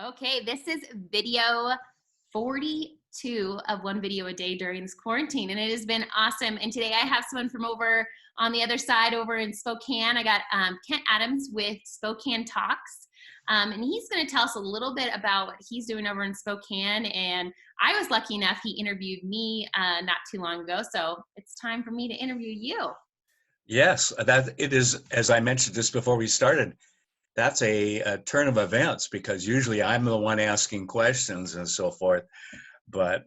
Okay, this is video 42 of one video a day during this quarantine, and it has been awesome. And today I have someone from over on the other side over in Spokane. I got Kent Adams with Spokane Talks, and he's going to tell us a little bit about what he's doing over in Spokane. And I was lucky enough, he interviewed me not too long ago, so it's time for me to interview you. Yes, that it is, as I mentioned just before we started, that's a turn of events because usually I'm the one asking questions and so forth. But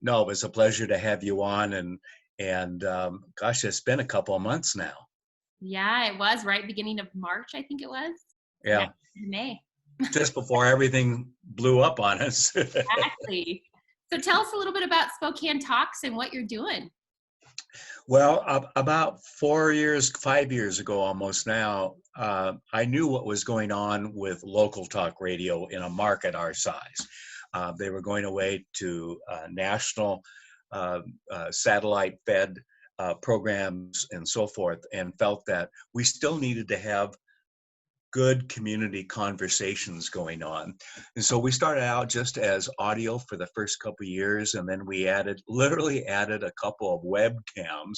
no, it was a pleasure to have you on, and gosh, it's been a couple of months now. Yeah, it was right beginning of March, I think it was. Now Yeah, May. just before everything blew up on us. Exactly. So tell us a little bit about Spokane Talks and what you're doing. Well, about 4 years, 5 years ago almost now, I knew what was going on with local talk radio in a market our size. They were going away to national satellite-fed programs and so forth, and felt that we still needed to have good community conversations going on. And so we started out just as audio for the first couple of years, and then we literally added a couple of webcams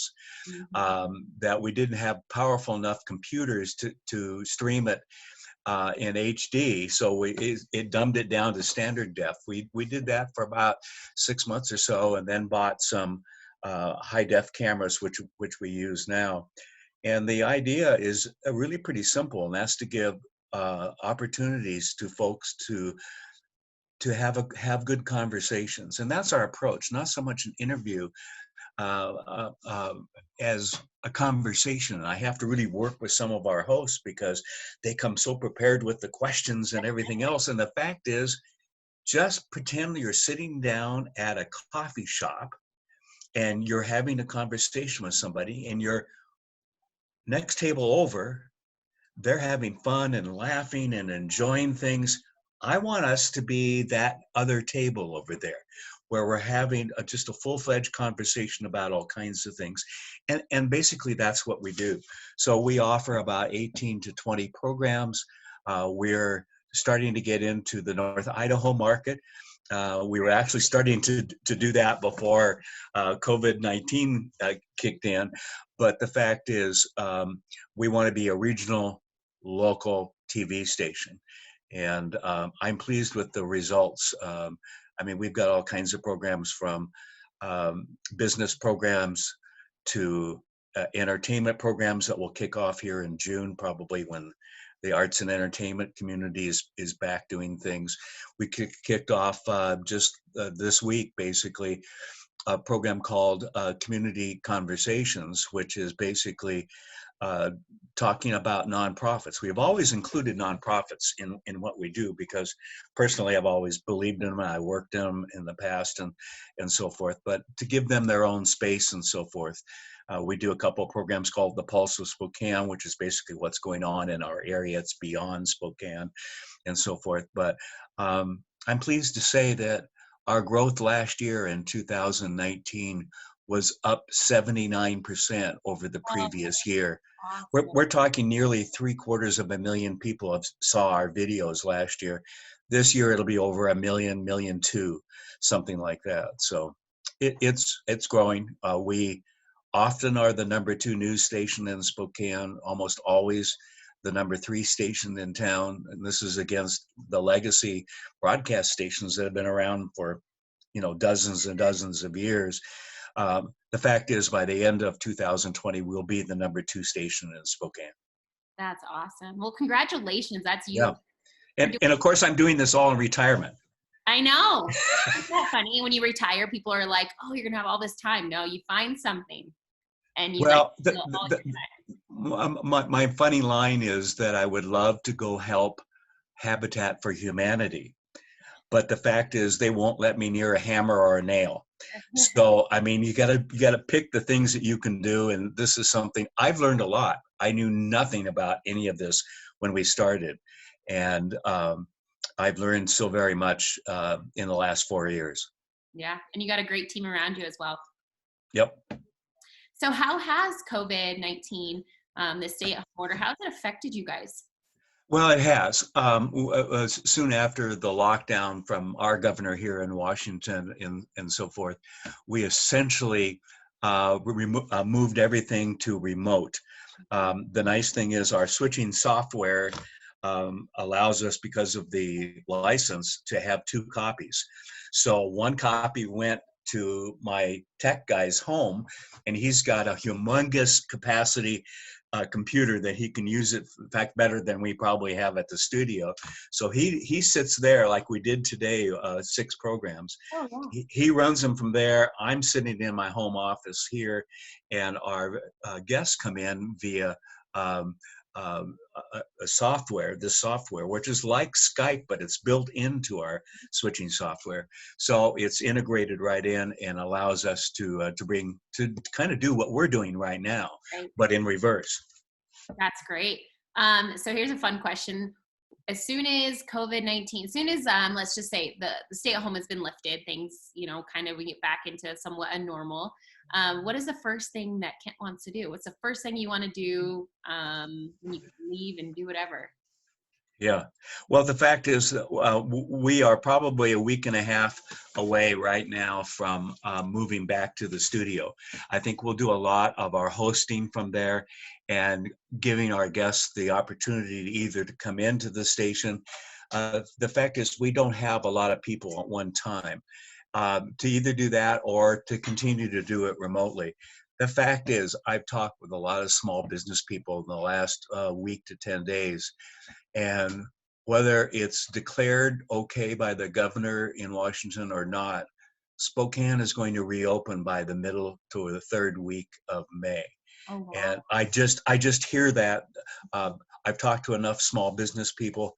that we didn't have powerful enough computers to stream it in HD. So it dumbed it down to standard def. We did that for about 6 months or so, and then bought some high def cameras, which we use now. And the idea is really pretty simple, and that's to give opportunities to folks to have good conversations, and that's our approach. Not so much an interview uh, uh, uh, as a conversation. I have to really work with some of our hosts because they come so prepared with the questions and everything else. And the fact is, just pretend you're sitting down at a coffee shop and you're having a conversation with somebody, and you're next table over, they're having fun and laughing and enjoying things. I want us to be that other table over there where we're having just a full-fledged conversation about all kinds of things. And basically that's what we do. So we offer about 18 to 20 programs. We're starting to get into the North Idaho market. We were actually starting to do that before COVID-19 kicked in. But the fact is, we want to be a regional, local TV station. And I'm pleased with the results. I mean, we've got all kinds of programs from business programs to entertainment programs that will kick off here in June, probably when the arts and entertainment community is back doing things. We kicked off just this week, basically, a program called Community Conversations, which is basically talking about nonprofits. We have always included nonprofits in what we do because personally I've always believed in them, and I worked in them in the past and so forth, but to give them their own space and so forth. We do a couple of programs called The Pulse of Spokane, which is basically what's going on in our area. It's beyond Spokane and so forth. But I'm pleased to say that our growth last year in 2019 was up 79% over the previous year. We're talking nearly 750,000 people saw our videos last year. This year it'll be over 1.2 million, something like that. So it's growing. We often are the #2 news station in Spokane, almost always the #3 station in town. And this is against the legacy broadcast stations that have been around for, dozens and dozens of years. The fact is, by the end of 2020, we'll be the #2 station in Spokane. That's awesome. Well, congratulations. That's you. Yeah. And of course, I'm doing this all in retirement. I know. Isn't that funny? When you retire, people are like, oh, you're going to have all this time. No, you find something. And you Well, like, my funny line is that I would love to go help Habitat for Humanity, but the fact is they won't let me near a hammer or a nail. So I mean, you gotta pick the things that you can do, and this is something I've learned a lot. I knew nothing about any of this when we started, and I've learned so very much in the last 4 years. yeah, and you got a great team around you as well. Yep. So how has COVID-19, the stay-at-home order, how has it affected you guys? Well, it has. Soon after the lockdown from our governor here in Washington and so forth, we essentially moved everything to remote. The nice thing is our switching software allows us, because of the license, to have two copies. So one copy went to my tech guy's home, and he's got a humongous capacity computer that he can use it, in fact, better than we probably have at the studio. So he sits there like we did today, 6 programs. Oh, yeah. He runs them from there. I'm sitting in my home office here, and our guests come in via um, this software, which is like Skype, but it's built into our switching software. So it's integrated right in and allows us to kind of do what we're doing right now, Right. but in reverse. That's great. So here's a fun question. As soon as COVID-19, as soon as let's just say the stay at home has been lifted, things, kind of we get back into somewhat a normal. What is the first thing that Kent wants to do? What's the first thing you want to do when you can leave and do whatever? Yeah. Well, the fact is that we are probably a week and a half away right now from moving back to the studio. I think we'll do a lot of our hosting from there and giving our guests the opportunity to either to come into the station. The fact is we don't have a lot of people at one time, to either do that or to continue to do it remotely. The fact is I've talked with a lot of small business people in the last week to 10 days, and whether it's declared okay by the governor in Washington or not, Spokane is going to reopen by the middle to the third week of May. Oh, wow. And I just hear that. I've talked to enough small business people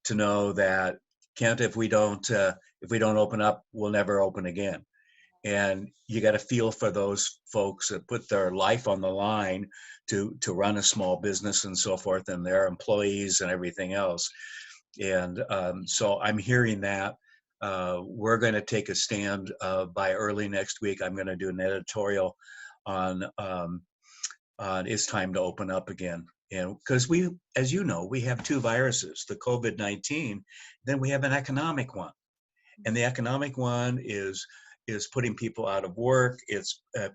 to know that, Kent, if we don't open up, we'll never open again. And you got to feel for those folks that put their life on the line to run a small business and so forth, and their employees and everything else. And so I'm hearing that we're going to take a stand by early next week. I'm going to do an editorial on it's time to open up again. And because we, as you know, we have two viruses, the COVID-19, then we have an economic one. And the economic one is putting people out of work. It's a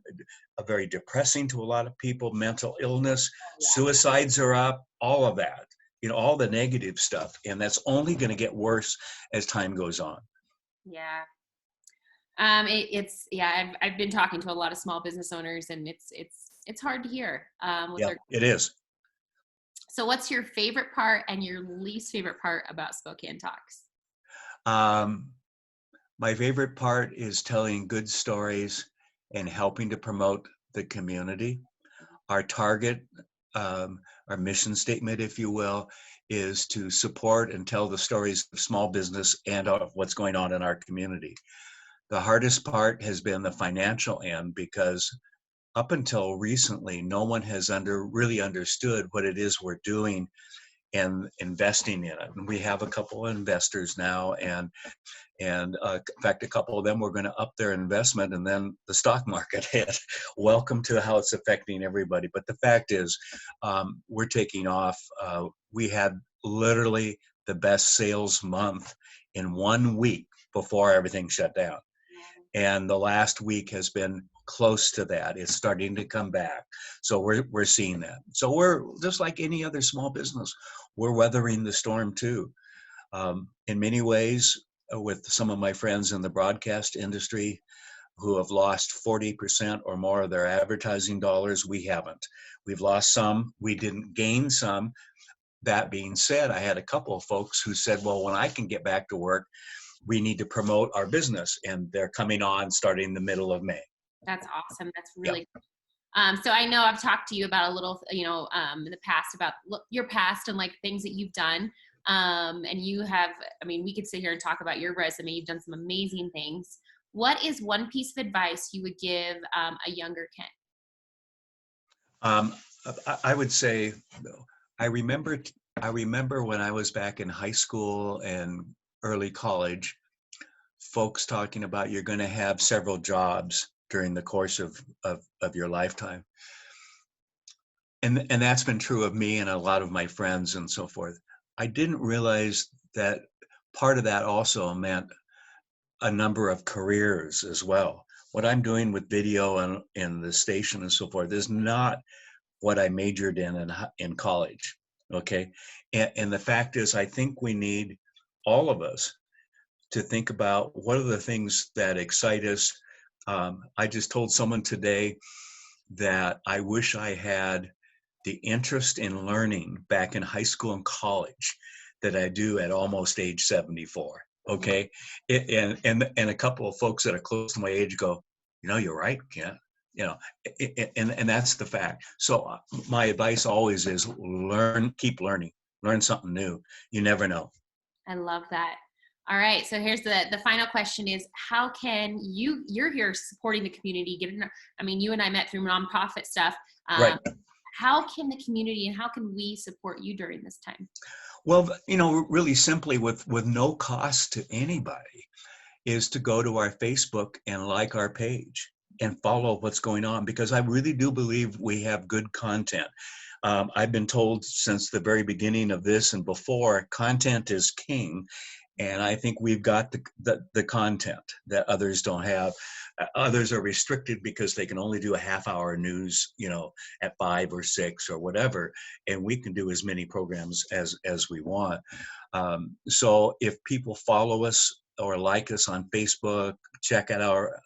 very depressing to a lot of people. Mental illness, Yeah. suicides are up, all of that, all the negative stuff. And that's only going to get worse as time goes on. Yeah. It's yeah. I've been talking to a lot of small business owners, and it's hard to hear what Yeah, they're. it is. So, what's your favorite part and your least favorite part about Spokane Talks? Um, my favorite part is telling good stories and helping to promote the community. Our target, um, our mission statement, if you will, is to support and tell the stories of small business and of what's going on in our community. The hardest part has been the financial end, because up until recently, no one has really understood what it is we're doing and investing in it. And we have a couple of investors now, and in fact, a couple of them were going to up their investment, and then the stock market hit. Welcome to how it's affecting everybody. But the fact is, we're taking off. We had literally the best sales month in 1 week before everything shut down. And the last week has been close to that. It's starting to come back. So we're seeing that. So we're just like any other small business. We're weathering the storm too. In many ways, with some of my friends in the broadcast industry who have lost 40% or more of their advertising dollars, we haven't. We've lost some, we didn't gain some. That being said, I had a couple of folks who said, well, when I can get back to work, we need to promote our business. And they're coming on starting the middle of May. That's awesome. That's Yeah. really. So I know I've talked to you about a little, in the past about your past and like things that you've done. And you have, I mean, we could sit here and talk about your resume. You've done some amazing things. What is one piece of advice you would give a younger Kent? Um, I would say, I remember, I remember when I was back in high school and early college, folks talking about you're going to have several jobs during the course of your lifetime. And that's been true of me and a lot of my friends and so forth. I didn't realize that part of that also meant a number of careers as well. What I'm doing with video and in the station and so forth is not what I majored in college. Okay, and the fact is, I think we need all of us to think about what are the things that excite us. I just told someone today that I wish I had the interest in learning back in high school and college that I do at almost age 74. Okay. And a couple of folks that are close to my age go, you're right, Ken. And that's the fact. So my advice always is keep learning, learn something new. You never know. I love that. All right. So here's the final question is, how can you're here supporting the community, you and I met through nonprofit stuff. Right. How can the community and how can we support you during this time? Well, really simply with no cost to anybody is to go to our Facebook and like our page and follow what's going on, because I really do believe we have good content. I've been told since the very beginning of this and before, content is king. And I think we've got the content that others don't have. Others are restricted because they can only do a half-hour news, at 5 or 6 or whatever, and we can do as many programs as we want. So if people follow us or like us on Facebook, check out our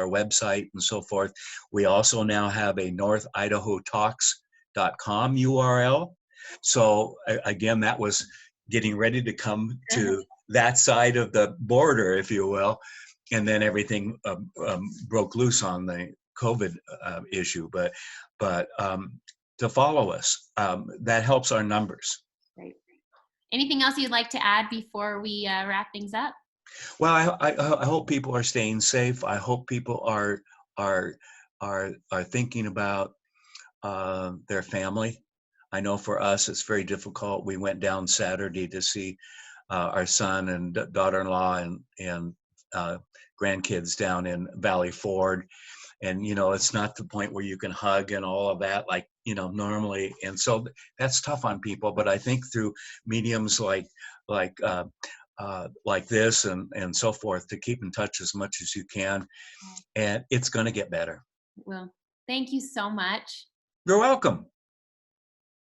website and so forth. We also now have a northidahotalks.com URL. So again, that was getting ready to come to that side of the border, if you will, and then everything broke loose on the COVID issue. But to follow us, that helps our numbers. Great. Anything else you'd like to add before we wrap things up? Well, I hope people are staying safe. I hope people are thinking about their family. I know for us it's very difficult. We went down Saturday to see our son and daughter-in-law and grandkids down in Valley Ford, and it's not the point where you can hug and all of that like normally, and so that's tough on people. But I think through mediums like this and so forth, to keep in touch as much as you can, and it's going to get better. Well, thank you so much. You're welcome.